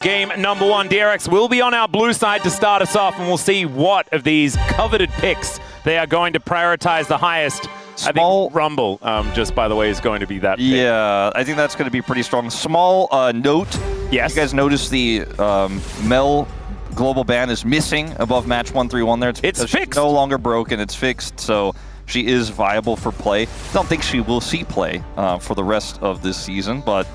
Game number 1, DRX will be on our blue side to start us off, and we'll see what of these coveted picks they are going to prioritize the highest. Small, I think Rumble, just by the way, is going to be that pick. Yeah, I think that's going to be pretty strong. Small note. Yes. You guys notice the Mel global ban is missing above match 131 there. It's fixed. She's no longer broken. It's fixed. So she is viable for play. Don't think she will see play for the rest of this season, but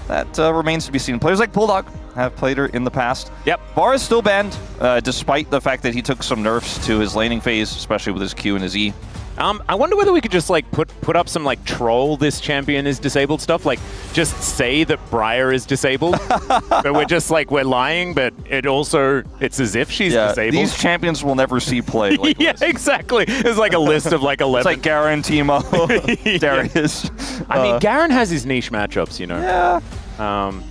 that remains to be seen. Players like Bulldog have played her in the past. Yep. VAR is still banned, despite the fact that he took some nerfs to his laning phase, especially with his Q and his E. I wonder whether we could just like put up some like troll this champion is disabled stuff, like just say that Briar is disabled, but we're lying, but it's as if she's disabled. These champions will never see play. Like yeah, exactly. It's like a list of like 11. It's like Garen, Timo, Darius. I mean, Garen has his niche matchups, you know. Yeah.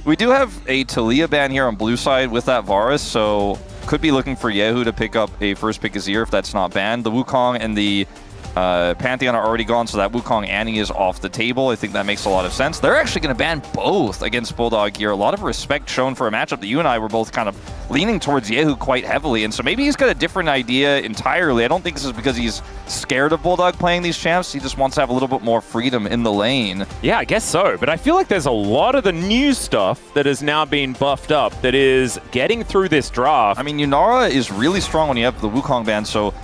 We do have a Talia ban here on blue side with that Varus, so could be looking for Yehu to pick up a first pick Azir if that's not banned. The Wukong and the Pantheon are already gone, so that Wukong Annie is off the table. I think that makes a lot of sense. They're actually going to ban both against Bulldog here. A lot of respect shown for a matchup that you and I were both kind of leaning towards Yehu quite heavily, and so maybe he's got a different idea entirely. I don't think this is because he's scared of Bulldog playing these champs. He just wants to have a little bit more freedom in the lane. Yeah, I guess so, but I feel like there's a lot of the new stuff that has now been buffed up that is getting through this draft. I mean, Yunara is really strong when you have the Wukong ban, so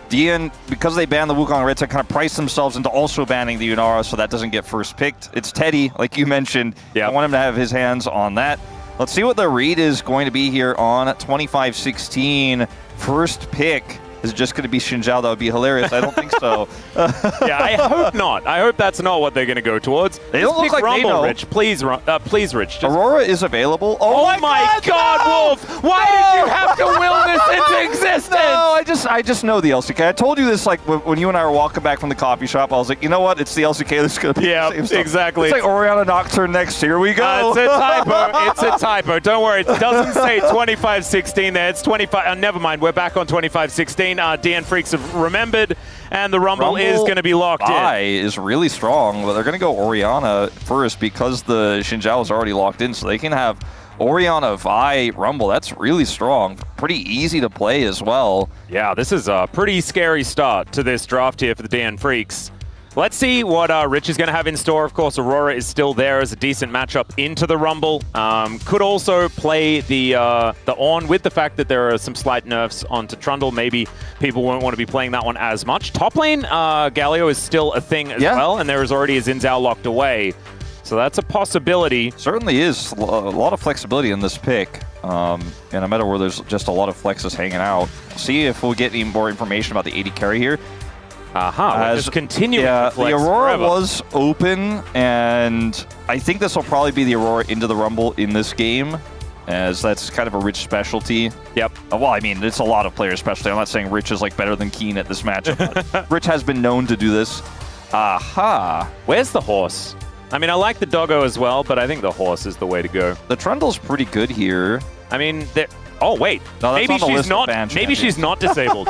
DN, because they banned the Wukong, Red Side kind of priced themselves into also banning the Yunara, so that doesn't get first picked. It's Teddy, like you mentioned. Yeah. I want him to have his hands on that. Let's see what the read is going to be here on 25-16. First pick. Is it just going to be Xin Zhao? That would be hilarious. I don't think so. Yeah, I hope not. I hope that's not what they're going to go towards. They don't look like Rumble, they know. Rich. Please, please, Rich. Just... Aurora is available. Oh my God, no! Wolf! Why did you have to will this into existence? No, I just know the LCK. I told you this like when you and I were walking back from the coffee shop. I was like, you know what? It's the LCK that's going to be the same stuff. Exactly. It's like Orianna Nocturne next. Here we go. It's a typo. It's a typo. Don't worry. It doesn't say 25-16 there. It's 25. Never mind. We're back on 25-16. DN Freecs have remembered, and the Rumble is going to be locked in. Is really strong, but they're going to go Orianna first because the Xin Zhao is already locked in, so they can have Orianna, Vi, Rumble. That's really strong. Pretty easy to play as well. Yeah, this is a pretty scary start to this draft here for the DN Freecs. Let's see what Rich is going to have in store. Of course, Aurora is still there as a decent matchup into the Rumble. Could also play the Ornn with the fact that there are some slight nerfs onto Trundle. Maybe people won't want to be playing that one as much. Top lane, Galio is still a thing as well, and there is already a Xin Zhao locked away. So that's a possibility. Certainly is. A lot of flexibility in this pick. In a meta where there's just a lot of flexes hanging out. See if we'll get any more information about the AD carry here. We're just continuing to flex the Aurora forever. was open, and I think this will probably be the Aurora into the Rumble in this game, as that's kind of a Rich specialty. Yep. Well, I mean, it's a lot of player specialty. I'm not saying Rich is like better than Keen at this matchup, but Rich has been known to do this. Where's the horse? I mean, I like the doggo as well, but I think the horse is the way to go. The Trundle's pretty good here. I mean, oh wait, no, maybe she's not. Maybe she's not disabled.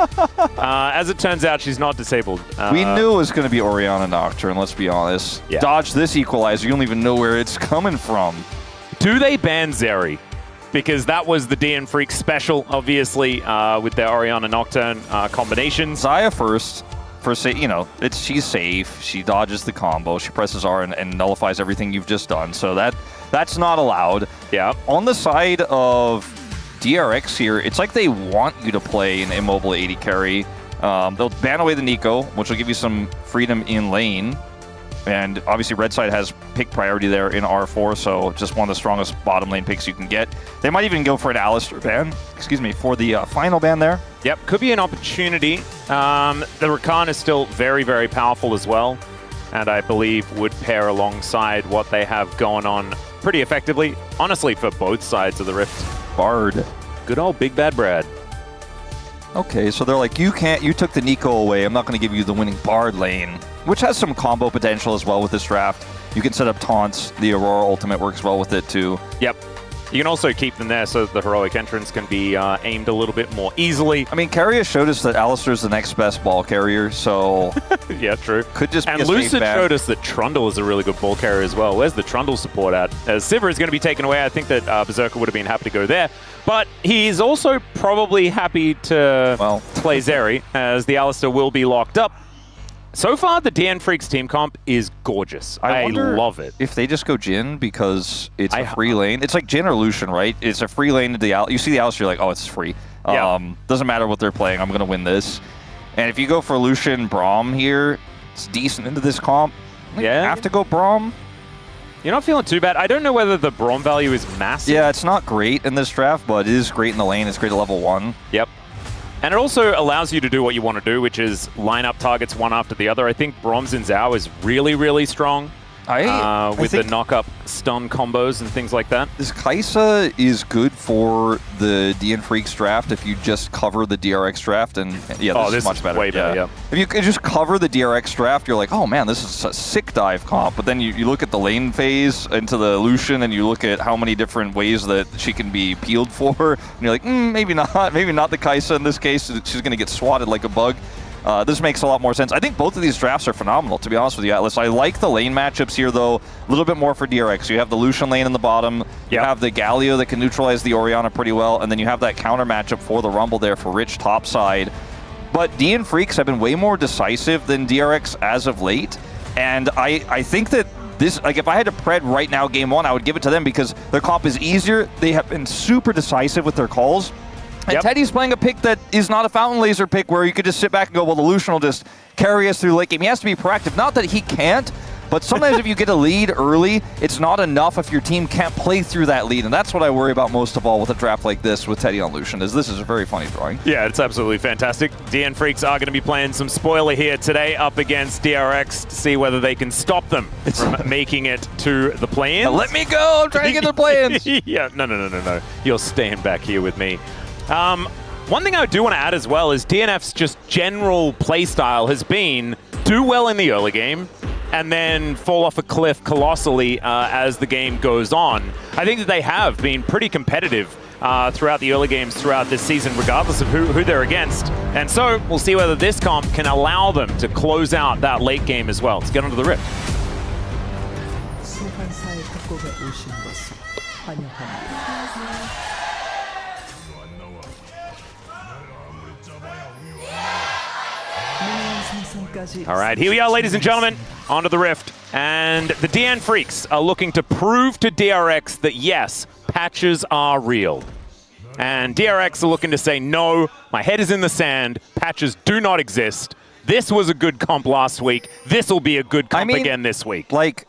As it turns out, she's not disabled. We knew it was going to be Orianna Nocturne. Let's be honest. Yeah. Dodge this equalizer. You don't even know where it's coming from. Do they ban Zeri? Because that was the DN Freak special, obviously, with their Orianna Nocturne combinations. Xayah first. She's safe. She dodges the combo. She presses R and nullifies everything you've just done. So that's not allowed. Yeah. On the side of DRX here, it's like they want you to play an immobile AD carry. They'll ban away the Nico, which will give you some freedom in lane. And obviously Red Side has pick priority there in R4, so just one of the strongest bottom lane picks you can get. They might even go for an Alistar ban, for the final ban there. Yep, could be an opportunity. The Rakan is still very, very powerful as well, and I believe would pair alongside what they have going on pretty effectively, honestly, for both sides of the Rift. Bard. Good old Big Bad Brad. Okay, so they're like, you took the Nico away, I'm not going to give you the winning Bard lane, which has some combo potential as well with this draft. You can set up taunts. The Aurora ultimate works well with it too. Yep. You can also keep them there so that the heroic entrance can be aimed a little bit more easily. I mean, Carrier showed us that Alistar's the next best ball carrier, so... Yeah, true. Could just be and a safe Lucid ban. showed us that Trundle is a really good ball carrier as well. Where's the Trundle support at? As Sivir is going to be taken away, I think that Berserker would have been happy to go there. But he's also probably happy to play Zeri, as the Alistar will be locked up. So far, the DN Freecs team comp is gorgeous. I love it. If they just go Jhin because it's a free lane. It's like Jhin or Lucian, right? It's a free lane to the You see the Alistar, you're like, oh, it's free. Doesn't matter what they're playing. I'm going to win this. And if you go for Lucian Braum here, it's decent into this comp. You have to go Braum. You're not feeling too bad. I don't know whether the Braum value is massive. Yeah, it's not great in this draft, but it is great in the lane. It's great at level 1. Yep. And it also allows you to do what you want to do, which is line up targets one after the other. I think Braum Xin Zhao is really, really strong with the knock-up stun combos and things like that. This Kai'Sa is good for the DN Freecs draft if you just cover the DRX draft, and this is much better. Way better, If you could just cover the DRX draft, you're like, oh man, this is a sick dive comp. But then you look at the lane phase into the Lucian, and you look at how many different ways that she can be peeled for, and you're like, maybe not. Maybe not the Kai'Sa in this case. She's going to get swatted like a bug. This makes a lot more sense. I think both of these drafts are phenomenal, to be honest with you, Atlas. I like the lane matchups here, though, a little bit more for DRX. You have the Lucian lane in the bottom. You have the Galio that can neutralize the Orianna pretty well, and then you have that counter matchup for the Rumble there for Rich topside. But DN Freecs have been way more decisive than DRX as of late, and I think that this, like, if I had to pred right now game 1, I would give it to them because their comp is easier. They have been super decisive with their calls. And Teddy's playing a pick that is not a Fountain Laser pick where you could just sit back and go, well, the Lucian will just carry us through late game. He has to be proactive. Not that he can't, but sometimes if you get a lead early, it's not enough if your team can't play through that lead. And that's what I worry about most of all with a draft like this with Teddy on Lucian, is this is a very funny drawing. Yeah, it's absolutely fantastic. DN Freecs are going to be playing some spoiler here today up against DRX to see whether they can stop them from making it to the play-ins. Let me go! I'm trying to get to the play-ins! Yeah, no. You're staying back here with me. One thing I do want to add as well is DNF's just general playstyle has been do well in the early game and then fall off a cliff colossally as the game goes on. I think that they have been pretty competitive throughout the early games throughout this season, regardless of who they're against. And so we'll see whether this comp can allow them to close out that late game as well. Let's get onto the Rift. All right, here we are, ladies and gentlemen, onto the Rift. And the DN Freecs are looking to prove to DRX that, yes, patches are real. And DRX are looking to say, no, my head is in the sand, patches do not exist. This was a good comp last week. This will be a good comp again this week. Like,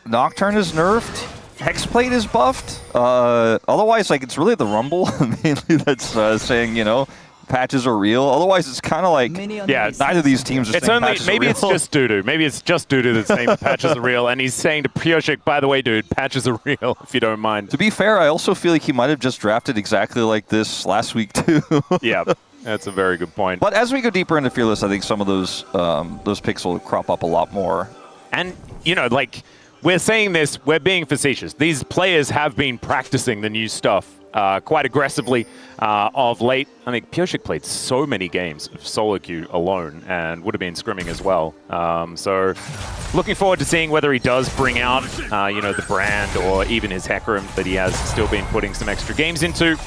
Nocturne is nerfed. Hexplate is buffed. Otherwise, like, it's really the Rumble mainly that's saying, you know, patches are real. Otherwise, it's kind of like, neither of these teams are saying patches are real. Maybe it's just Dudu. Maybe it's just Dudu that's saying patches are real, and he's saying to Pioshik, by the way, dude, patches are real, if you don't mind. To be fair, I also feel like he might have just drafted exactly like this last week, too. Yeah, that's a very good point. But as we go deeper into Fearless, I think some of those picks will crop up a lot more. And, you know, like, we're saying this, we're being facetious. These players have been practicing the new stuff quite aggressively of late. I think Pioshik played so many games of solo queue alone and would have been scrimming as well. So looking forward to seeing whether he does bring out, you know, the brand or even his Hecarim that he has still been putting some extra games into.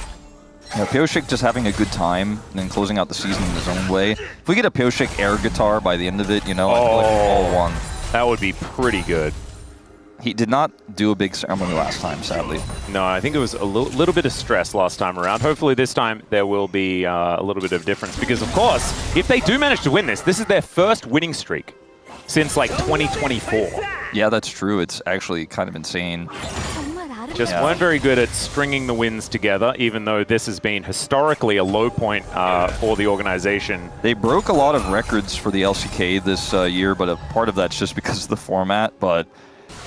Yeah, Pioshik just having a good time and then closing out the season in his own way. If we get a Pioshik air guitar by the end of it, you know, all one. That would be pretty good. He did not do a big ceremony last time, sadly. No, I think it was a little bit of stress last time around. Hopefully this time there will be a little bit of difference because, of course, if they do manage to win this, this is their first winning streak since, like, 2024. Yeah, that's true. It's actually kind of insane. Just weren't very good at stringing the wins together, even though this has been historically a low point for the organization. They broke a lot of records for the LCK this year, but a part of that's just because of the format. But,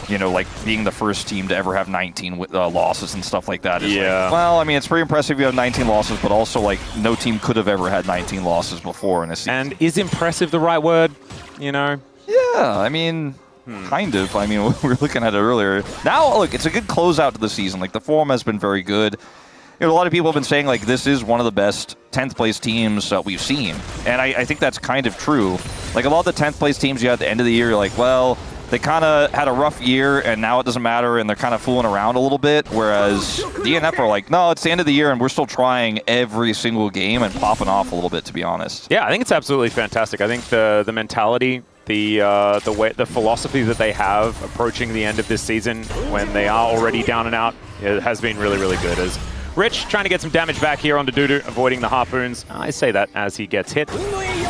you know, like being the first team to ever have 19 losses and stuff like that is like, well, I mean, it's pretty impressive you have 19 losses, but also, like, no team could have ever had 19 losses before in a season. And is impressive the right word, you know? Yeah, I mean, Kind of. I mean, we were looking at it earlier. Now, look, it's a good closeout to the season. Like, the form has been very good. You know, a lot of people have been saying, like, this is one of the best 10th place teams that we've seen. And I think that's kind of true. Like, a lot of the 10th place teams you had at the end of the year, you're like, well, they kind of had a rough year, and now it doesn't matter, and they're kind of fooling around a little bit, whereas DNF are like, no, it's the end of the year, and we're still trying every single game and popping off a little bit, to be honest. Yeah, I think it's absolutely fantastic. I think the mentality, the philosophy that they have approaching the end of this season when they are already down and out, it has been really, really good. As Rich trying to get some damage back here onto Dudu, avoiding the harpoons. I say that as he gets hit.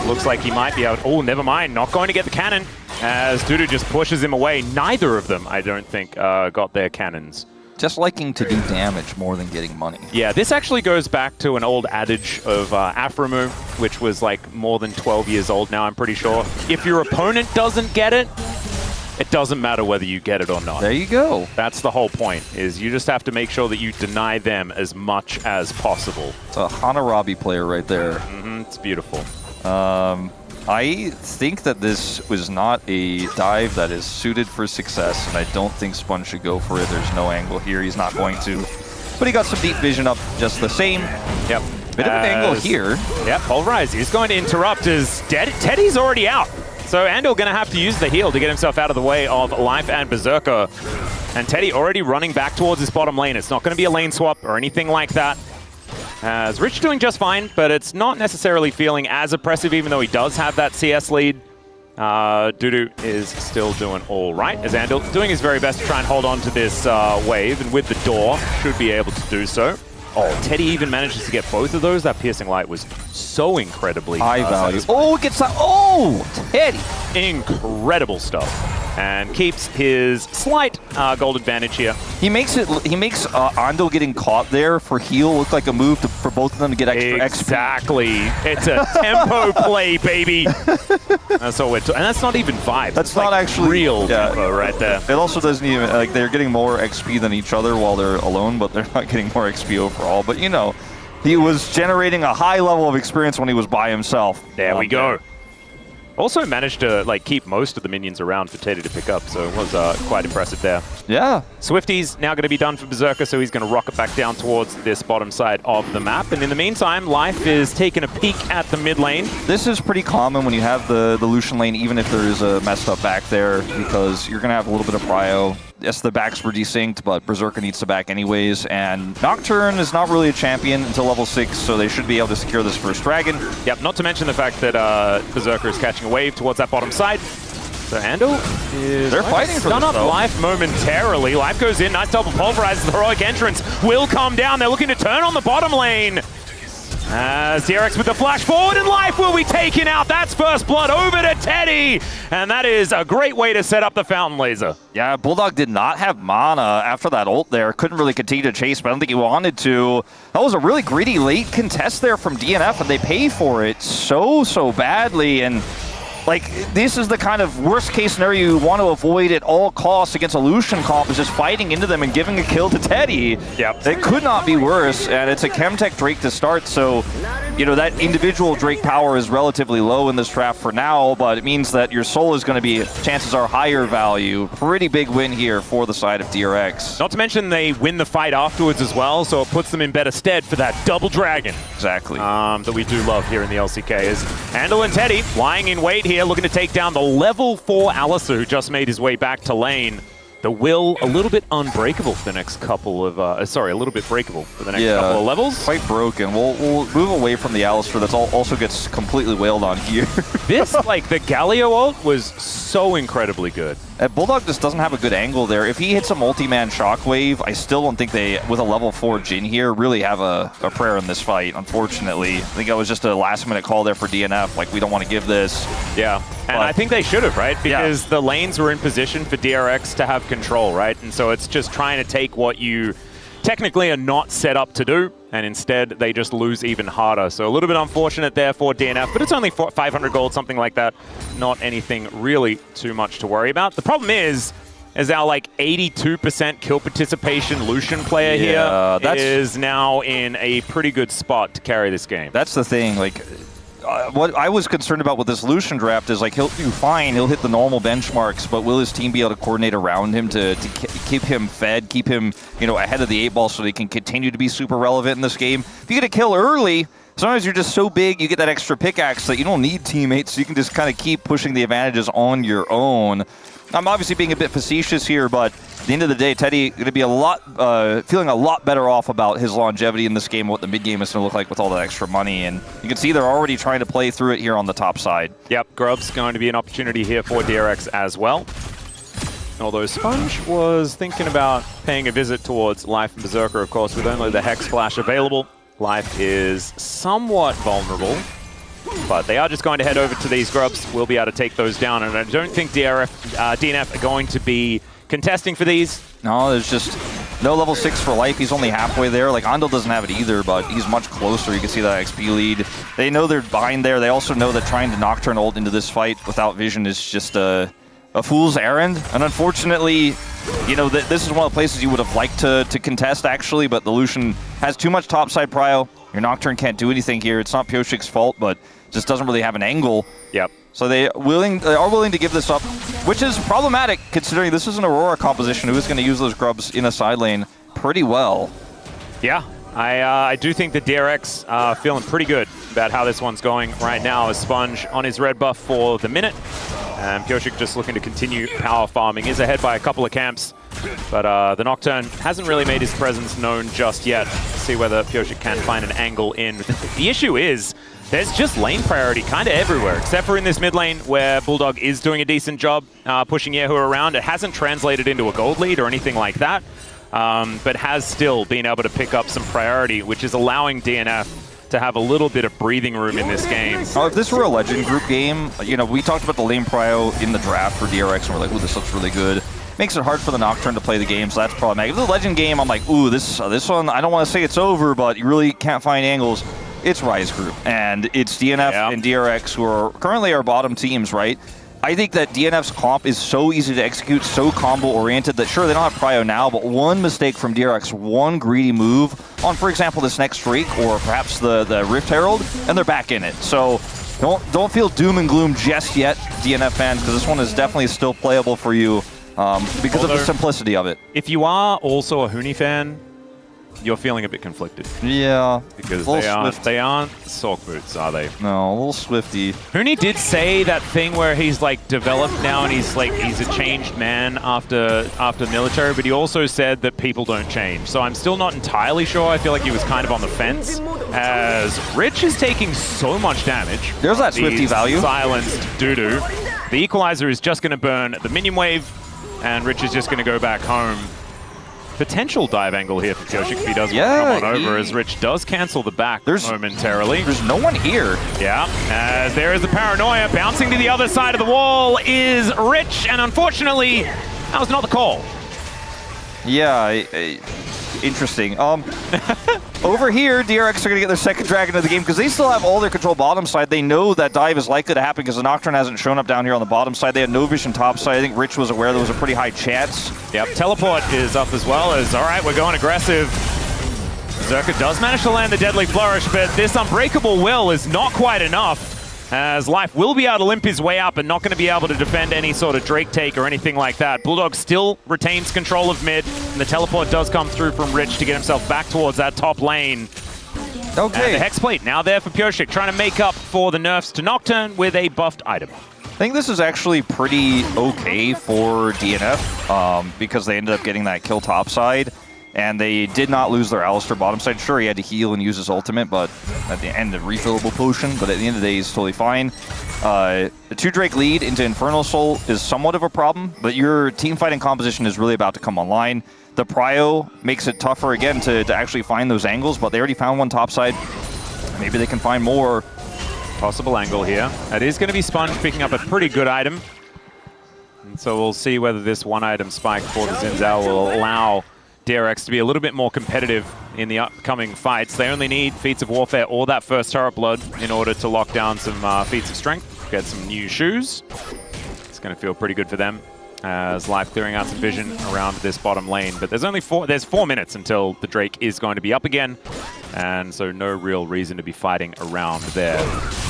Looks like he might be out. Oh, never mind. Not going to get the cannon as Dudu just pushes him away. Neither of them, I don't think, got their cannons. Just liking to do damage more than getting money. Yeah, this actually goes back to an old adage of Afromu, which was like more than 12 years old now, I'm pretty sure. If your opponent doesn't get it, it doesn't matter whether you get it or not. There you go. That's the whole point, is you just have to make sure that you deny them as much as possible. It's a Hanarabi player right there. It's beautiful. I think that this was not a dive that is suited for success, and I don't think Spun should go for it. There's no angle here. He's not going to. But he got some deep vision up just the same. Yep. Bit of an angle here. Yep, Pulverize. He's going to interrupt as Teddy's already out. So Andal going to have to use the heal to get himself out of the way of Life and Berserker. And Teddy already running back towards his bottom lane. It's not going to be a lane swap or anything like that. As Rich doing just fine, but it's not necessarily feeling as oppressive, even though he does have that CS lead. Dudu is still doing all right, as Andal doing his very best to try and hold on to this wave, and with the door, should be able to do so. Oh, Teddy even manages to get both of those. That piercing light was so incredibly high value. Oh, it gets that. Oh, Teddy. Incredible stuff. And keeps his slight gold advantage here. He makes Andal getting caught there for heal look like a move for both of them to get extra XP. Exactly. It's a tempo play, baby. That's all we're and that's not even vibe. That's not like actually real tempo right there. It also doesn't even, like, they're getting more XP than each other while they're alone, but they're not getting more XP overall. But, you know, he was generating a high level of experience when he was by himself. There we go. Also managed to like keep most of the minions around for Teddy to pick up, so it was quite impressive there. Yeah. Swifty's now going to be done for Berserker, so he's going to rocket back down towards this bottom side of the map. And in the meantime, Life is taking a peek at the mid lane. This is pretty common when you have the Lucian lane, even if there is a messed up back there, because you're going to have a little bit of prio. Yes, the backs were desynced, but Berserker needs to back anyways, and Nocturne is not really a champion until level 6, so they should be able to secure this first dragon. Yep, not to mention the fact that Berserker is catching a wave towards that bottom side. So Andal is They're fighting for stun this, up though. Life momentarily. Life goes in, nice double pulverize. The heroic entrance will come down. They're looking to turn on the bottom lane. As DRX with the flash forward, and Life will be taken out. That's first blood over to Teddy. And that is a great way to set up the Fountain Laser. Yeah, Bulldog did not have mana after that ult there. Couldn't really continue to chase, but I don't think he wanted to. That was a really greedy late contest there from DNF, and they pay for it so badly. And like, this is the kind of worst case scenario you want to avoid at all costs against a Lucian comp, is just fighting into them and giving a kill to Teddy. Yep. It could not be worse, and it's a Chemtech Drake to start, so, you know, that individual Drake power is relatively low in this draft for now, but it means that your soul is going to be, chances are, higher value. Pretty big win here for the side of DRX. Not to mention they win the fight afterwards as well, so it puts them in better stead for that double dragon. Exactly. That we do love here in the LCK. Is Andal and Teddy lying in wait here, looking to take down the level 4 Alistair, who just made his way back to lane. The Will, a little bit unbreakable for the next couple of, a little bit breakable for the next couple of levels. Quite broken. We'll move away from the Alistair. That's also gets completely wailed on here. This, like, the Galio ult was so incredibly good. Bulldog just doesn't have a good angle there. If he hits a multi-man shockwave, I still don't think they, with a level 4 Jhin here, really have a prayer in this fight, unfortunately. I think that was just a last-minute call there for DNF, like, we don't want to give this. Yeah, and I think they should have, right? Because the lanes were in position for DRX to have control, right? And so it's just trying to take what you technically are not set up to do, and instead they just lose even harder. So a little bit unfortunate there for DNF, but it's only 500 gold, something like that. Not anything really too much to worry about. The problem is our like 82% kill participation Lucian player here is now in a pretty good spot to carry this game. That's the thing, like, what I was concerned about with this Lucian draft is like he'll do fine, he'll hit the normal benchmarks, but will his team be able to coordinate around him to keep him fed, keep him, you know, ahead of the 8 ball so they can continue to be super relevant in this game? If you get a kill early, sometimes you're just so big, you get that extra pickaxe that you don't need teammates, so you can just kind of keep pushing the advantages on your own. I'm obviously being a bit facetious here, but at the end of the day, Teddy going to be feeling a lot better off about his longevity in this game, what the mid game is going to look like with all that extra money, and you can see they're already trying to play through it here on the top side. Yep, Grub's going to be an opportunity here for DRX as well. Although Sponge was thinking about paying a visit towards Life and Berserker, of course, with only the Hex Flash available. Life is somewhat vulnerable, but they are just going to head over to these Grubs. We'll be able to take those down, and I don't think DNF are going to be contesting for these. No, there's just no level 6 for Life. He's only halfway there. Like, Andal doesn't have it either, but he's much closer. You can see that XP lead. They know they're behind there. They also know that trying to Nocturne ult into this fight without vision is just a fool's errand. And unfortunately, you know, this is one of the places you would have liked to contest, actually, but the Lucian has too much topside prio. Your Nocturne can't do anything here. It's not Pioshik's fault, but just doesn't really have an angle. Yep. So they are willing to give this up, which is problematic considering this is an Aurora composition who is going to use those Grubs in a side lane pretty well. Yeah, I do think that DRX feeling pretty good about how this one's going right now. As Sponge on his red buff for the minute, and Pioshik just looking to continue power farming. Is ahead by a couple of camps, but the Nocturne hasn't really made his presence known just yet. See whether Pioshik can find an angle in. The issue is, there's just lane priority kind of everywhere, except for in this mid lane where Bulldog is doing a decent job pushing Yehu around. It hasn't translated into a gold lead or anything like that, but has still been able to pick up some priority, which is allowing DNF to have a little bit of breathing room in this game. If this were a Legend group game, you know, we talked about the lane prio in the draft for DRX, and we're like, ooh, this looks really good. Makes it hard for the Nocturne to play the game, so that's problematic. If the Legend game, I'm like, ooh, this one, I don't want to say it's over, but you really can't find angles. It's Rise Group, and it's DNF and DRX who are currently our bottom teams, right? I think that DNF's comp is so easy to execute, so combo-oriented that sure, they don't have prio now, but one mistake from DRX, one greedy move on, for example, this next streak, or perhaps the Rift Herald, and they're back in it. So don't feel doom and gloom just yet, DNF fans, because this one is definitely still playable for you because of the simplicity of it. If you are also a Huni fan, you're feeling a bit conflicted. Yeah. Because they aren't Sork boots, are they? No, a little swifty. Huni did say that thing where he's like developed now and he's a changed man after military, but he also said that people don't change. So I'm still not entirely sure. I feel like he was kind of on the fence, as Rich is taking so much damage. There's that swifty value. Silenced doo-doo. The equalizer is just going to burn the minion wave, and Rich is just going to go back home. Potential dive angle here for Pioshik if he does come on over, as Rich does cancel the back momentarily. There's no one here. Yeah, as there is the paranoia. Bouncing to the other side of the wall is Rich, and unfortunately, that was not the call. Yeah, interesting. Over here, DRX are going to get their second dragon of the game because they still have all their control bottom side. They know that dive is likely to happen because the Nocturne hasn't shown up down here on the bottom side. They had no vision top side. I think Rich was aware there was a pretty high chance. Yep, teleport is up as well as, all right, we're going aggressive. Zerka does manage to land the Deadly Flourish, but this Unbreakable Will is not quite enough, as Life will be able to limp his way up and not going to be able to defend any sort of Drake take or anything like that. Bulldog still retains control of mid, and the teleport does come through from Rich to get himself back towards that top lane. Okay. And the Hex Plate now there for Pioshik, trying to make up for the nerfs to Nocturne with a buffed item. I think this is actually pretty okay for DNF because they ended up getting that kill topside. And they did not lose their Alistair bottom side. Sure, he had to heal and use his ultimate, but at the end, a refillable potion. But at the end of the day, he's totally fine. The 2 Drake lead into Infernal Soul is somewhat of a problem, but your team fighting composition is really about to come online. The prio makes it tougher again to actually find those angles, but they already found one topside. Maybe they can find more. Possible angle here. It is going to be Sponge picking up a pretty good item. And so we'll see whether this one item spike for the Zinzao will allow DRX to be a little bit more competitive in the upcoming fights. They only need Feats of Warfare or that first Turret Blood in order to lock down some Feats of Strength, get some new shoes. It's going to feel pretty good for them, as Life clearing out some vision around this bottom lane. But there's only 4 minutes until the Drake is going to be up again, and so no real reason to be fighting around there.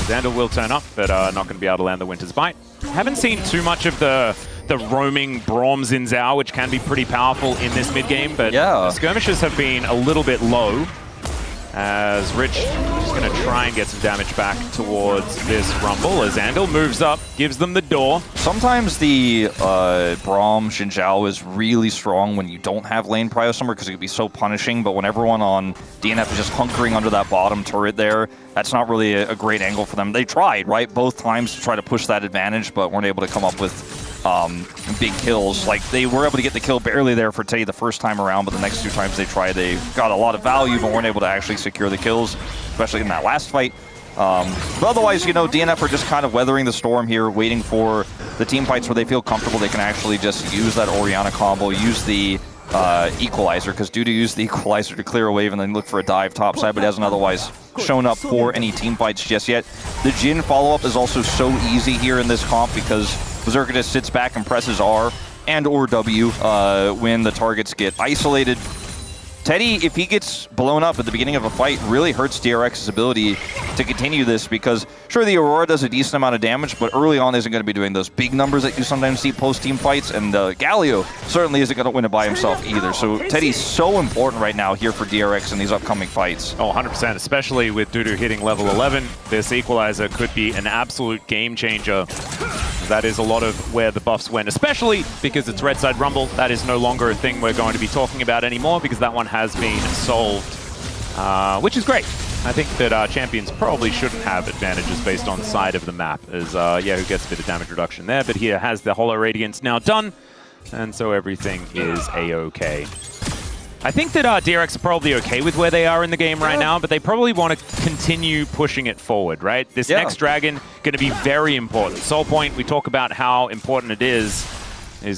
Xandal will turn up, but not going to be able to land the Winter's Bite. Haven't seen too much of the roaming Braum Xin Zhao, which can be pretty powerful in this mid-game, but the skirmishes have been a little bit low, as Rich is going to try and get some damage back towards this Rumble, as Xandal moves up, gives them the door. Sometimes the Braum Xin Zhao is really strong when you don't have lane prio somewhere because it can be so punishing, but when everyone on DNF is just hunkering under that bottom turret there, that's not really a great angle for them. They tried, right, both times to try to push that advantage, but weren't able to come up with big kills. Like, they were able to get the kill barely there for Teddy the first time around, but the next 2 times they tried, they got a lot of value, but weren't able to actually secure the kills, especially in that last fight. But otherwise, you know, DNF are just kind of weathering the storm here, waiting for the team fights where they feel comfortable. They can actually just use that Orianna combo, use the equalizer, because Dudu used the equalizer to clear a wave and then look for a dive topside, but hasn't otherwise shown up for any team fights just yet. The Jhin follow-up is also so easy here in this comp because Berserker just sits back and presses R and or W when the targets get isolated. Teddy, if he gets blown up at the beginning of a fight, really hurts DRX's ability to continue this because, sure, the Aurora does a decent amount of damage, but early on isn't going to be doing those big numbers that you sometimes see post-team fights, and Galio certainly isn't going to win it by himself either. So Teddy's so important right now here for DRX in these upcoming fights. Oh, 100%, especially with Dudu hitting level 11. This equalizer could be an absolute game changer. That is a lot of where the buffs went, especially because it's Red Side Rumble. That is no longer a thing we're going to be talking about anymore because that one has been solved, which is great. I think that champions probably shouldn't have advantages based on side of the map, as Yahoo gets a bit of damage reduction there, but he has the Hollow Radiance now done, and so everything is A-okay. I think that DRX are probably okay with where they are in the game right now, but they probably want to continue pushing it forward, right? This next dragon going to be very important. Soul Point, we talk about how important it is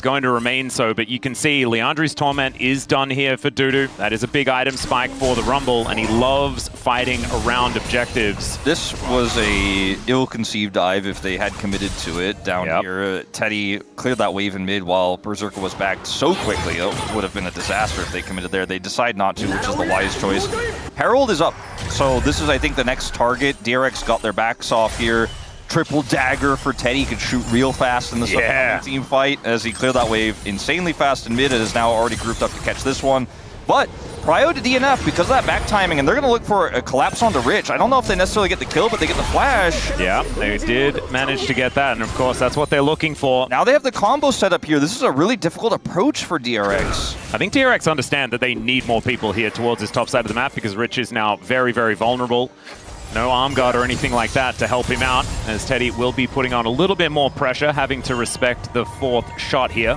going to remain so, but you can see Leandri's Torment is done here for Dudu. That is a big item spike for the Rumble, and he loves fighting around objectives. This was a ill-conceived dive if they had committed to it down here. Teddy cleared that wave in mid while Berserker was back so quickly. It would have been a disaster if they committed there. They decide not to, which is the wise choice. Herald is up, so this is, I think, the next target. DRX got their backs off here. Triple dagger for Teddy, could shoot real fast in the team fight as he cleared that wave insanely fast in mid and is now already grouped up to catch this one. But prio to DNF because of that back timing, and they're going to look for a collapse onto Rich. I don't know if they necessarily get the kill, but they get the flash. Yeah, they did manage to get that, and of course that's what they're looking for. Now they have the combo set up here. This is a really difficult approach for DRX. I think DRX understand that they need more people here towards this top side of the map because Rich is now very, very vulnerable. No arm guard or anything like that to help him out, as Teddy will be putting on a little bit more pressure, having to respect the 4th shot here.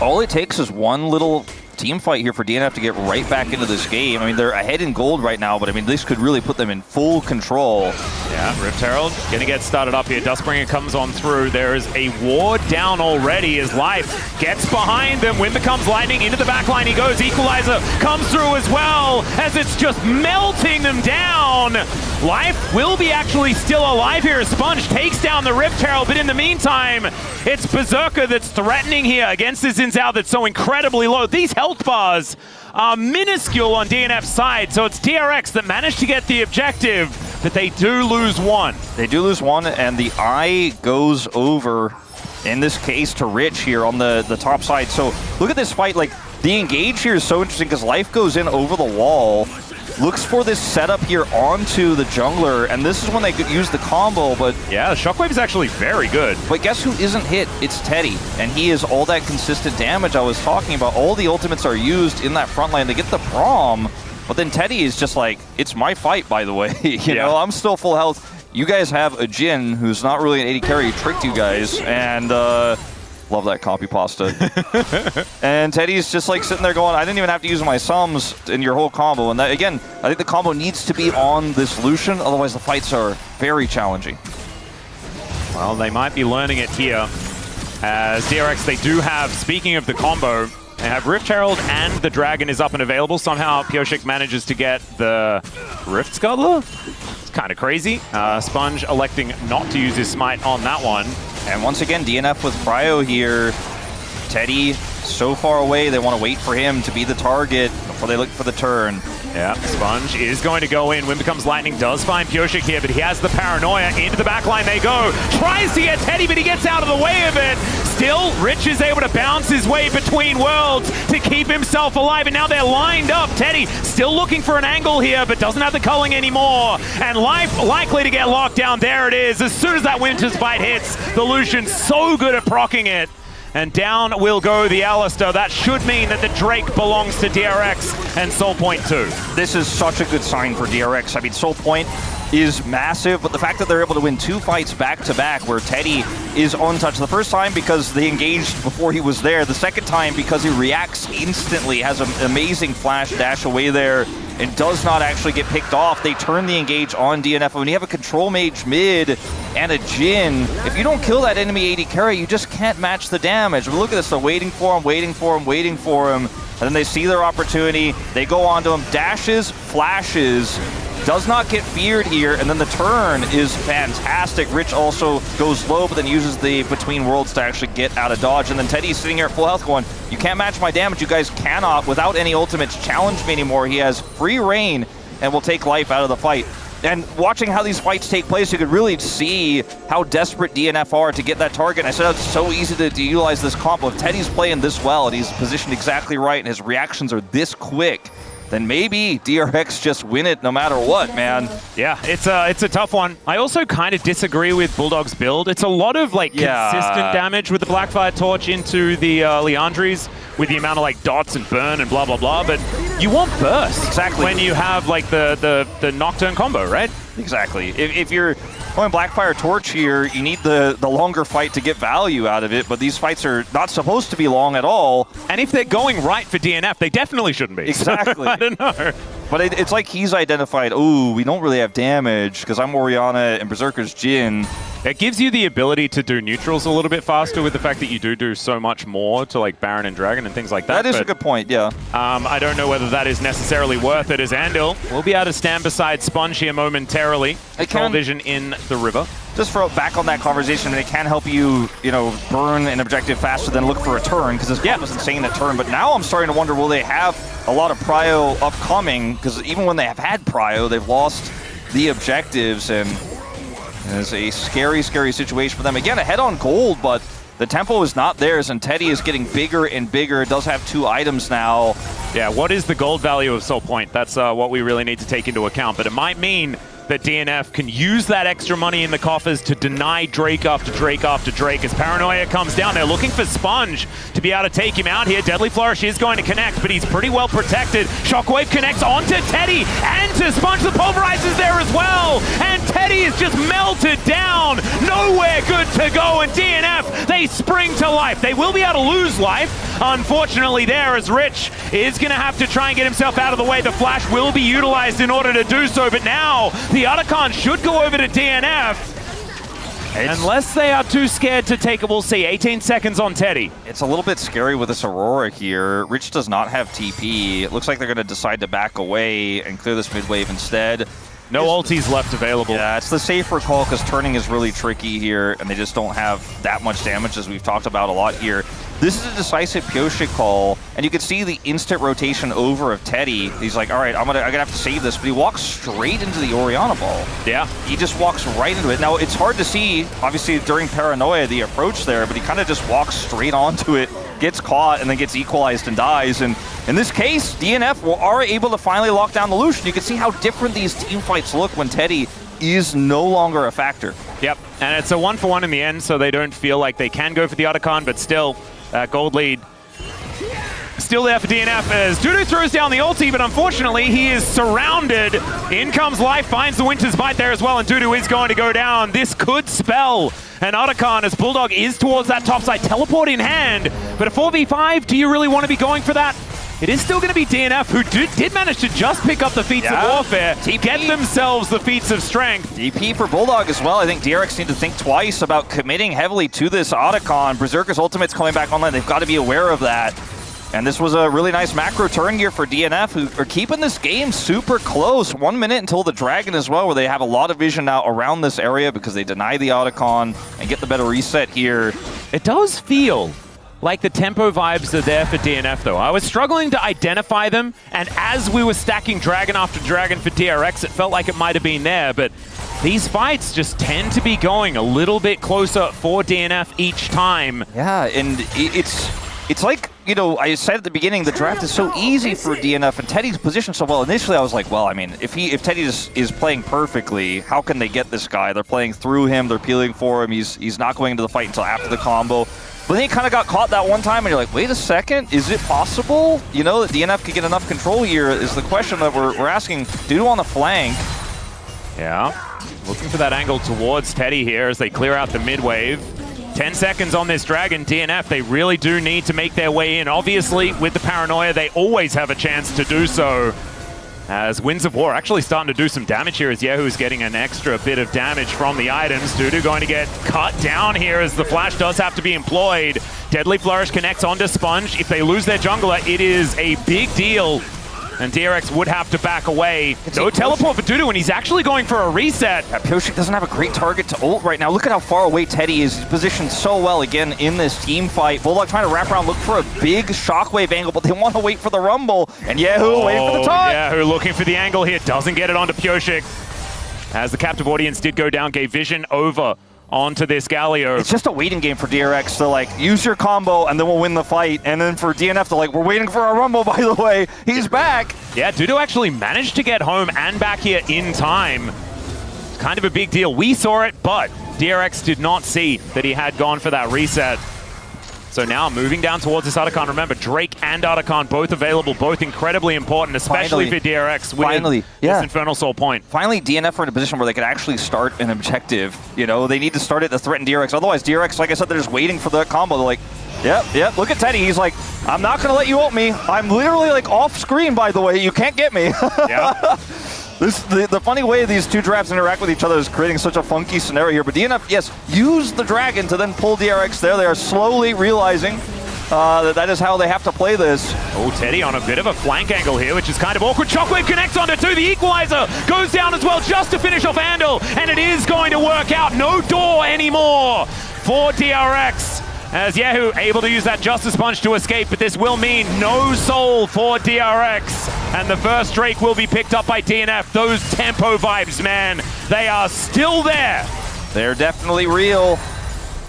All it takes is one little team fight here for DNF to get right back into this game. I mean, they're ahead in gold right now, but I mean, this could really put them in full control. Yeah, Rift Herald gonna get started up here. Dustbringer comes on through. There is a ward down already as Life gets behind them. Wind becomes lightning. Into the back line he goes. Equalizer comes through as well, as it's just melting them down. Life will be actually still alive here. Sponge takes down the Rift Herald, but in the meantime, it's Berserker that's threatening here against this Xin Zhao that's so incredibly low. These health bars are minuscule on DNF's side, so it's DRX that managed to get the objective, but they do lose one. They do lose one, and the eye goes over, in this case, to Rich here on the top side. So look at this fight. Like, the engage here is so interesting because Life goes in over the wall, looks for this setup here onto the jungler, and this is when they could use the combo, but... Yeah, the Shockwave is actually very good. But guess who isn't hit? It's Teddy, and he is all that consistent damage I was talking about. All the ultimates are used in that front line to get the Braum, but then Teddy is just like, it's my fight, by the way. you know, I'm still full health. You guys have a Jhin who's not really an AD carry. He tricked you guys, and... love that copy pasta. And Teddy's just like sitting there going, I didn't even have to use my sums in your whole combo. And that, again, I think the combo needs to be on this Lucian, otherwise the fights are very challenging. Well, they might be learning it here. As DRX, they do have, speaking of the combo, they have Rift Herald and the Dragon is up and available. Somehow Pioshik manages to get the Rift Scuttler. It's kind of crazy. Sponge electing not to use his smite on that one. And once again, DNF with Prio here. Teddy so far away, they want to wait for him to be the target before they look for the turn. Yeah, Sponge is going to go in. Wind Becomes Lightning does find Pioshik here, but he has the paranoia. Into the back line they go. Tries to get Teddy, but he gets out of the way of it. Still, Rich is able to bounce his way between worlds to keep himself alive, and now they're lined up. Teddy still looking for an angle here, but doesn't have the culling anymore. And Life likely to get locked down. There it is. As soon as that Winter's Bite hits, the Lucian's so good at proccing it. And down will go the Alistair. That should mean that the Drake belongs to DRX and Soul Point too. This is such a good sign for DRX. I mean, Soul Point is massive, but the fact that they're able to win 2 fights back-to-back where Teddy is untouched. The first time because they engaged before he was there. The second time because he reacts instantly, has an amazing flash dash away there, and does not actually get picked off. They turn the engage on DNF. When you have a control mage mid and a Jhin, if you don't kill that enemy AD carry, you just can't match the damage. But look at this, they're waiting for him, waiting for him, waiting for him, and then they see their opportunity, they go onto him, dashes, flashes, does not get feared here, and then the turn is fantastic. Rich also goes low, but then uses the between worlds to actually get out of dodge. And then Teddy's sitting here at full health going, you can't match my damage. You guys cannot, without any ultimates, challenge me anymore. He has free reign and will take life out of the fight. And watching how these fights take place, you could really see how desperate DNF are to get that target. And I said it's so easy to utilize this combo. If Teddy's playing this well and he's positioned exactly right and his reactions are this quick, then maybe DRX just win it no matter what, man. Yeah, it's a tough one. I also kind of disagree with Bulldog's build. It's a lot of consistent damage with the Blackfire Torch into the Leandries with the amount of dots and burn and blah blah blah. But you want burst exactly when you have the Nocturne combo, right? Exactly. If you're going Blackfire Torch here, you need the longer fight to get value out of it, but these fights are not supposed to be long at all. And if they're going right for DNF, they definitely shouldn't be. Exactly. I don't know. But it's like he's identified, ooh, we don't really have damage because I'm Orianna and Berserker's Jhin. It gives you the ability to do neutrals a little bit faster with the fact that you do so much more to Baron and Dragon and things like that. That is a good point, yeah. I don't know whether that is necessarily worth it, as Andil will be able to stand beside Sponge here momentarily. Control vision in the river. Just for back on that conversation, it can help you, burn an objective faster than look for a turn, because this comp is insane at turn. But now I'm starting to wonder, will they have a lot of prio upcoming? Because even when they have had prio, they've lost the objectives, and it's a scary, scary situation for them. Again, ahead on gold, but the tempo is not theirs, and Teddy is getting bigger and bigger. It does have 2 items now. Yeah, what is the gold value of Soul Point? That's what we really need to take into account. But it might mean that DNF can use that extra money in the coffers to deny Drake after Drake after Drake. As Paranoia comes down, they're looking for Sponge to be able to take him out here. Deadly Flourish is going to connect, but he's pretty well protected. Shockwave connects onto Teddy and to Sponge. The Pulverize is there as well, and Teddy is just melted down. Nowhere good to go, and DNF, they spring to life. They will be able to lose life, unfortunately, there, as Rich is going to have to try and get himself out of the way. The flash will be utilized in order to do so, but now the Otacon should go over to DNF. Unless they are too scared to take it, we'll see. 18 seconds on Teddy. It's a little bit scary with this Aurora here. Rich does not have TP. It looks like they're going to decide to back away and clear this mid wave instead. No ultis left available. Yeah, it's the safer call because turning is really tricky here, and they just don't have that much damage, as we've talked about a lot here. This is a decisive Pioshik call, and you can see the instant rotation over of Teddy. He's like, all right, I'm gonna have to save this, but he walks straight into the Orianna ball. Yeah. He just walks right into it. Now, it's hard to see, obviously, during Paranoia, the approach there, but he kind of just walks straight onto it, gets caught, and then gets equalized and dies. And in this case, DNF are able to finally lock down the Lucian. You can see how different these team fights look when Teddy is no longer a factor. Yep, and it's a 1-for-1 in the end, so they don't feel like they can go for the Otacon, but still, gold lead still there for DNF as Dudu throws down the ulti, but unfortunately he is surrounded. In comes Life, finds the Winter's Bite there as well, and Dudu is going to go down. This could spell an Otacon as Bulldog is towards that top side, teleport in hand, but a 4v5, do you really want to be going for that? It is still going to be DNF, who did manage to just pick up the feats of warfare, get themselves the feats of strength. DP for Bulldog as well. I think DRX need to think twice about committing heavily to this Otacon. Berserker's ultimate's coming back online. They've got to be aware of that. And this was a really nice macro turn here for DNF, who are keeping this game super close. 1 minute until the Dragon as well, where they have a lot of vision now around this area because they deny the Otacon and get the better reset here. It does feel like the tempo vibes are there for DNF though. I was struggling to identify them, and as we were stacking Dragon after Dragon for DRX, it felt like it might have been there, but these fights just tend to be going a little bit closer for DNF each time. Yeah, and it's like, you know, I said at the beginning, the draft is so easy for DNF, and Teddy's positioned so well. Initially, I was like, well, I mean, if Teddy is playing perfectly, how can they get this guy? They're playing through him, they're peeling for him, he's not going into the fight until after the combo. But then he kind of got caught that one time, and you're like, wait a second, is it possible? You know, that DNF could get enough control here is the question that we're asking. Dude on the flank. Yeah, looking for that angle towards Teddy here as they clear out the mid wave. 10 seconds on this Dragon. DNF, they really do need to make their way in. Obviously, with the paranoia, they always have a chance to do so. As Winds of War actually starting to do some damage here as Yehu's getting an extra bit of damage from the items. Dudu going to get cut down here as the flash does have to be employed. Deadly Flourish connects onto Sponge. If they lose their jungler, it is a big deal. And DRX would have to back away. No teleport for Dudu, and he's actually going for a reset. Pyosik doesn't have a great target to ult right now. Look at how far away Teddy is. He's positioned so well again in this team fight. Bulldog trying to wrap around, look for a big shockwave angle, but they want to wait for the rumble. And Yehu waiting for the taunt. Yehu looking for the angle here. Doesn't get it onto Pyosik. As the captive audience did go down, gave vision over onto this Galio. It's just a waiting game for DRX to like use your combo and then we'll win the fight. And then for DNF to like, we're waiting for our rumble, by the way. He's back. Yeah, Dudu actually managed to get home and back here in time. Kind of a big deal. We saw it, but DRX did not see that he had gone for that reset. So now moving down towards this Otacon. Remember, Drake and Otacon both available, both incredibly important, especially for DRX with this Infernal Soul point. Finally, DNF are in a position where they can actually start an objective. You know, they need to start it to threaten DRX. Otherwise, DRX, like I said, they're just waiting for the combo. They're like, yep, look at Teddy. He's like, I'm not going to let you ult me. I'm literally like off screen, by the way. You can't get me. Yeah. The funny way these two drafts interact with each other is creating such a funky scenario here. But DNF, yes, use the Dragon to then pull DRX there. They are slowly realizing that is how they have to play this. Oh, Teddy on a bit of a flank angle here, which is kind of awkward. Shockwave connects onto two. The Equalizer goes down as well just to finish off Andal. And it is going to work out. No door anymore for DRX. As Yehu able to use that Justice Punch to escape, but this will mean no soul for DRX. And the first Drake will be picked up by DNF. Those tempo vibes, man, they are still there. They're definitely real,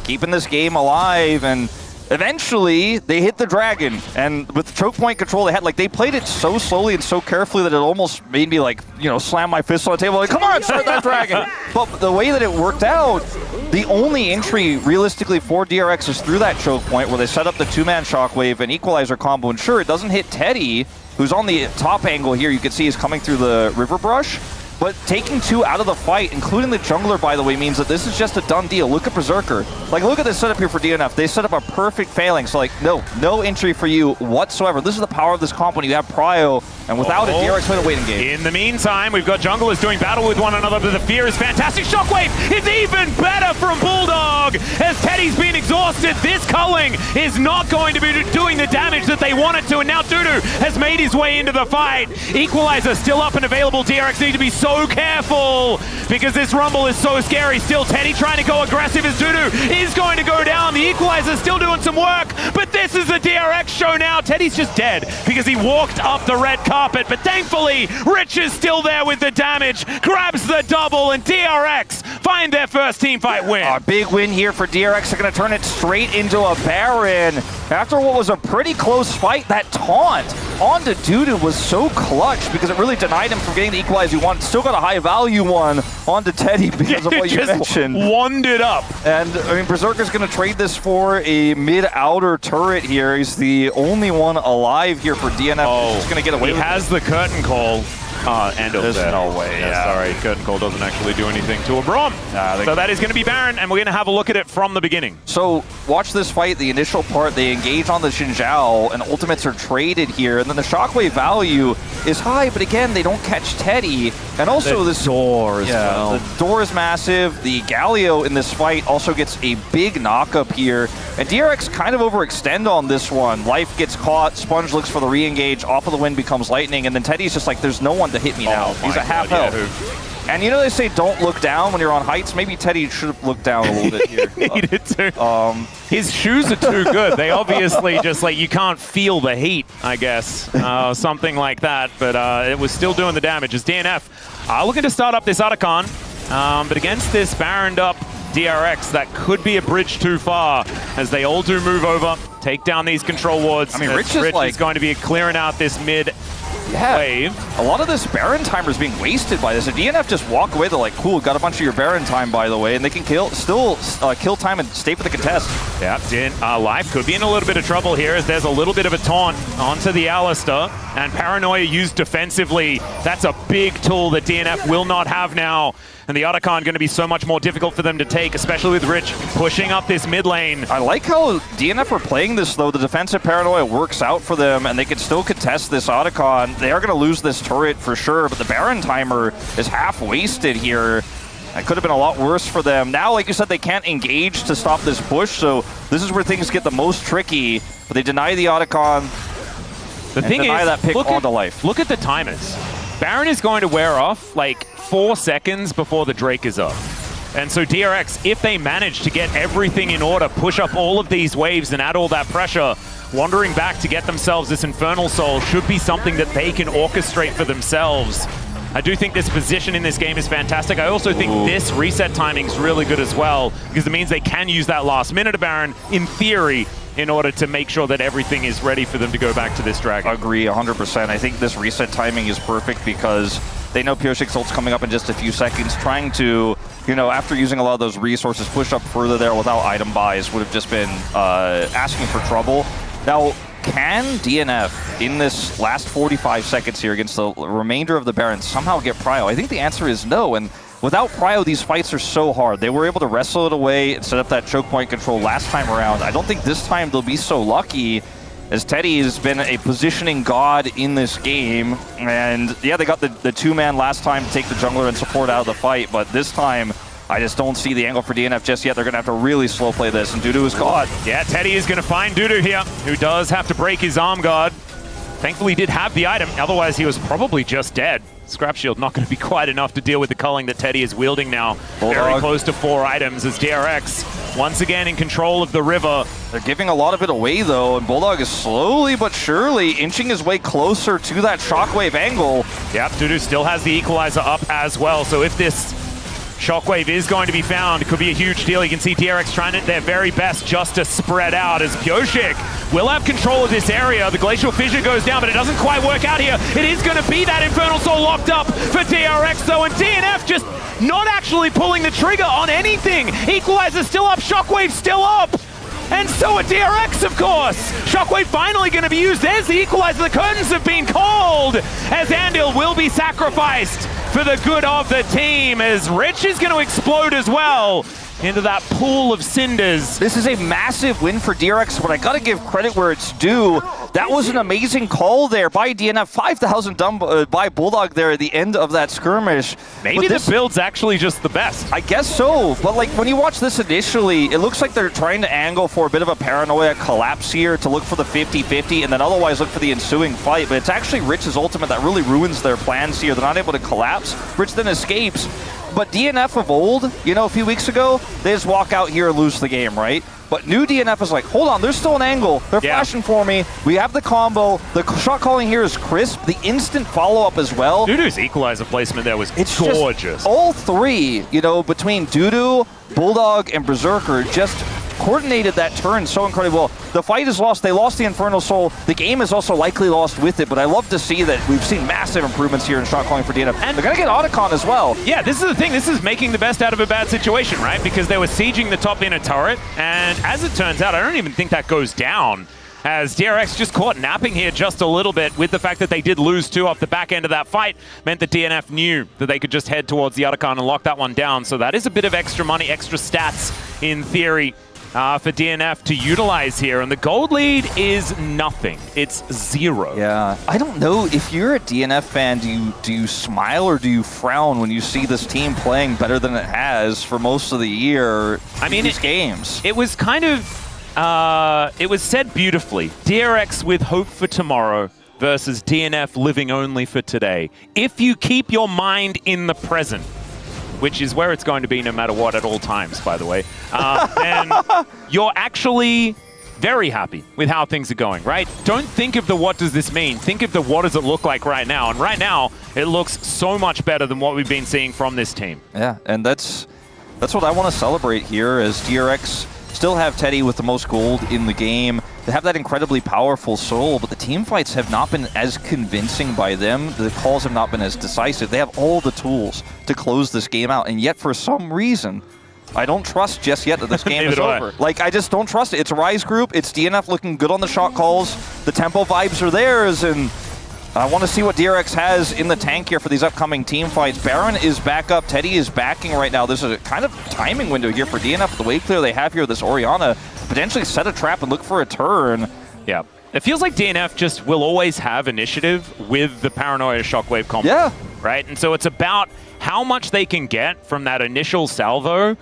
keeping this game alive, and eventually they hit the Dragon. And with the choke point control they had, like, they played it so slowly and so carefully that it almost made me, like, you know, slam my fist on the table, like, come on, start that Dragon. But the way that it worked out, the only entry realistically for DRX is through that choke point where they set up the two-man shockwave and equalizer combo. And sure, it doesn't hit Teddy, who's on the top angle here. You can see he's coming through the river brush. But taking two out of the fight, including the jungler, by the way, means that this is just a done deal. Look at Berserker. Like, look at this setup here for DNF. They set up a perfect failing. So, like, no entry for you whatsoever. This is the power of this comp when you have Prio, and without it, DRX played a waiting game. In the meantime, we've got junglers doing battle with one another, but the fear is fantastic. Shockwave is even better from Bulldog. As Teddy's been exhausted, this culling is not going to be doing the damage that they wanted to, and now Dudu has made his way into the fight. Equalizer still up and available. DRX need to be so careful because this rumble is so scary. Still Teddy trying to go aggressive as Dudu is going to go down. The Equalizer still doing some work, but this is the DRX show now. Teddy's just dead because he walked up the red carpet, but thankfully Rich is still there with the damage, grabs the double, and DRX find their first team fight win. A big win here for DRX. They're going to turn it straight into a Baron. After what was a pretty close fight, that taunt onto Dudu was so clutch because it really denied him from getting the equalizer he wanted. Still got a high value one onto Teddy because of what you mentioned. Wanded up. And I mean, Berserker's going to trade this for a mid-outer turret here. He's the only one alive here for DNF. Oh, he's going to get away with it. He has the curtain call. And there's no way. Yeah, sorry, curtain call doesn't actually do anything to a Braum. So that is going to be Baron, and we're going to have a look at it from the beginning. So watch this fight. The initial part, they engage on the Xinjiao, and ultimates are traded here. And then the shockwave value is high, but again, they don't catch Teddy. And also this door as well. The door is massive. The Galio in this fight also gets a big knock-up here. And DRX kind of overextend on this one. Life gets caught. Sponge looks for the re-engage. Off of the wind becomes lightning. And then Teddy's just like, there's no one to hit me now. He's a half health. And you know they say don't look down when you're on heights. Maybe Teddy should have looked down a little bit here. Needed to. His shoes are too good. They obviously just like, you can't feel the heat, I guess. Something like that. But it was still doing the damage as DNF looking to start up this Otacon. But against this Baroned up DRX, that could be a bridge too far as they all do move over, take down these control wards. I mean, Rich is going to be clearing out this mid wave. A lot of this Baron timer is being wasted by this. If DNF just walk away, they're like, cool, got a bunch of your Baron time, by the way, and they can still kill time and stay for the contest. Yeah, Life could be in a little bit of trouble here as there's a little bit of a taunt onto the Alistar, and Paranoia used defensively. That's a big tool that DNF will not have now. And the Otacon going to be so much more difficult for them to take, especially with Rich pushing up this mid lane. I like how DNF are playing this, though. The defensive Paranoia works out for them, and they can still contest this Otacon. They are going to lose this turret for sure, but the Baron timer is half wasted here. That could have been a lot worse for them. Now, like you said, they can't engage to stop this push, so this is where things get the most tricky. But they deny the Otacon. The thing is, that pick onto life. Look at the timers. Baron is going to wear off like 4 seconds before the Drake is up. And so DRX, if they manage to get everything in order, push up all of these waves and add all that pressure, wandering back to get themselves this Infernal Soul should be something that they can orchestrate for themselves. I do think this position in this game is fantastic. I also think this reset timing is really good as well, because it means they can use that last minute of Baron, in theory, in order to make sure that everything is ready for them to go back to this Dragon. Agree, 100%. I think this reset timing is perfect because they know Pioshik's ult's coming up in just a few seconds. Trying to, you know, after using a lot of those resources, push up further there without item buys would have just been asking for trouble. Now, can DNF, in this last 45 seconds here against the remainder of the Barons, somehow get Prio? I think the answer is no, and without Prio, these fights are so hard. They were able to wrestle it away and set up that choke point control last time around. I don't think this time they'll be so lucky, as Teddy has been a positioning god in this game. And yeah, they got the two-man last time to take the jungler and support out of the fight, but this time, I just don't see the angle for DNF just yet. They're going to have to really slow play this, and Dudu is caught. Yeah, Teddy is going to find Dudu here, who does have to break his arm guard. Thankfully, he did have the item, otherwise he was probably just dead. Scrap Shield not going to be quite enough to deal with the culling that Teddy is wielding now. Very close to 4 items as DRX, once again in control of the river. They're giving a lot of it away, though, and Bulldog is slowly but surely inching his way closer to that shockwave angle. Yep, Dudu still has the equalizer up as well, so if this Shockwave is going to be found, it could be a huge deal. You can see DRX trying their very best just to spread out as Pioshik will have control of this area. The Glacial Fissure goes down, but it doesn't quite work out here. It is going to be that Infernal Soul locked up for DRX, though, and DNF just not actually pulling the trigger on anything. Equalizer still up, Shockwave still up. And so a DRX, of course. Shockwave finally going to be used. There's the equalizer. The curtains have been called as Andil will be sacrificed for the good of the team, as Rich is going to explode as well into that pool of cinders. This is a massive win for DRX, but I gotta give credit where it's due. That was an amazing call there by DNF. 5,000 done by Bulldog there at the end of that skirmish. Maybe the build's actually just the best. I guess so, but like when you watch this initially, it looks like they're trying to angle for a bit of a paranoia collapse here to look for the 50-50 and then otherwise look for the ensuing fight, but it's actually Rich's ultimate that really ruins their plans here. They're not able to collapse. Rich then escapes. But DNF of old, you know, a few weeks ago, they just walk out here and lose the game, right? But new DNF is like, hold on, there's still an angle. They're flashing for me. We have the combo. The shot calling here is crisp. The instant follow-up as well. Dudu's equalizer placement there was gorgeous. All three, you know, between Dudu, Bulldog, and Berserker just coordinated that turn so incredibly well. The fight is lost. They lost the Infernal Soul. The game is also likely lost with it, but I love to see that we've seen massive improvements here in shot calling for DNF. And they're going to get Otacon as well. Yeah, this is the thing. This is making the best out of a bad situation, right? Because they were sieging the top inner turret, and as it turns out, I don't even think that goes down, as DRX just caught napping here just a little bit with the fact that they did lose 2 off the back end of that fight, meant that DNF knew that they could just head towards the Otacon and lock that one down. So that is a bit of extra money, extra stats in theory for DNF to utilize here, and the gold lead is nothing. It's 0. Yeah, I don't know if you're a DNF fan. Do you smile or do you frown when you see this team playing better than it has for most of the year? I mean, these games. It was kind of it was said beautifully. DRX with hope for tomorrow. versus DNF living only for today. If you keep your mind in the present, which is where it's going to be no matter what at all times, by the way, then you're actually very happy with how things are going, right? Don't think of the what does this mean. Think of the what does it look like right now. And right now, it looks so much better than what we've been seeing from this team. Yeah, and that's what I want to celebrate here, as DRX still have Teddy with the most gold in the game. They have that incredibly powerful soul, but the team fights have not been as convincing by them. The calls have not been as decisive. They have all the tools to close this game out, and yet for some reason, I don't trust just yet that this game is over. Like, I just don't trust it. It's a Rise group. It's DNF looking good on the shot calls. The tempo vibes are theirs, and I want to see what DRX has in the tank here for these upcoming team fights. Baron is back up. Teddy is backing right now. This is a kind of timing window here for DNF. The wave clear they have here, this Orianna, potentially set a trap and look for a turn. Yeah. It feels like DNF just will always have initiative with the Paranoia Shockwave combo. Yeah. Right? And so it's about how much they can get from that initial salvo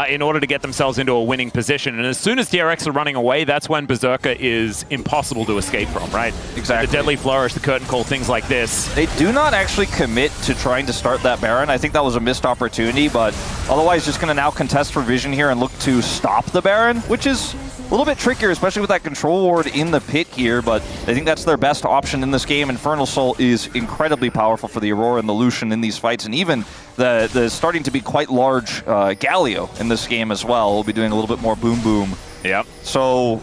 in order to get themselves into a winning position. And as soon as DRX are running away, that's when Berserker is impossible to escape from, right? Exactly. The Deadly Flourish, the Curtain Call, things like this. They do not actually commit to trying to start that Baron. I think that was a missed opportunity, but otherwise just going to now contest for vision here and look to stop the Baron, which is a little bit trickier, especially with that control ward in the pit here, but I think that's their best option in this game. Infernal Soul is incredibly powerful for the Aurora and the Lucian in these fights, and even the starting to be quite large Galio in this game as well. We'll be doing a little bit more boom boom. Yep. So,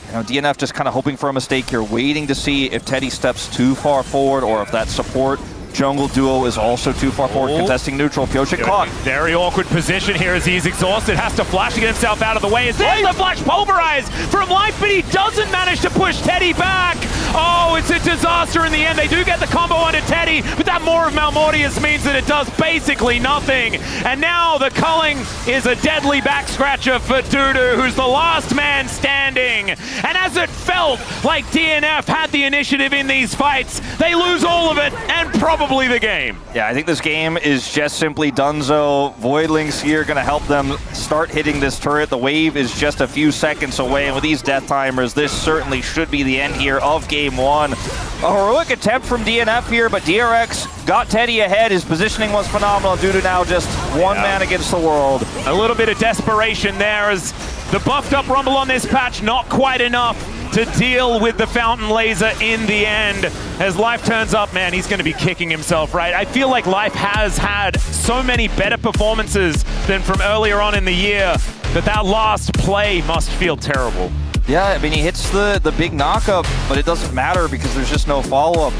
you know, DNF just kind of hoping for a mistake here, waiting to see if Teddy steps too far forward or if that support jungle duo is also too far forward, contesting neutral. Pyosik caught. Very awkward position here as he's exhausted. Has to flash to get himself out of the way. Is there the flash pulverized from Life, but he doesn't manage to push Teddy back. Oh, it's a disaster in the end. They do get the combo onto Teddy, but that Maw of Malmortius means that it does basically nothing. And now the culling is a deadly back scratcher for Dudu, who's the last man standing. And as it felt like DNF had the initiative in these fights, they lose all of it and probably the game. Yeah, I think this game is just simply donezo. Voidlings here going to help them start hitting this turret. The wave is just a few seconds away, and with these death timers, this certainly should be the end here of Game 1. A heroic attempt from DNF here, but DRX got Teddy ahead. His positioning was phenomenal due to now just one man against the world. A little bit of desperation there as the buffed up Rumble on this patch, not quite enough to deal with the Fountain Laser in the end. As Life turns up, man, he's going to be kicking himself, right? I feel like Life has had so many better performances than from earlier on in the year, but that last play must feel terrible. Yeah, I mean, he hits the big knockup, but it doesn't matter because there's just no follow-up.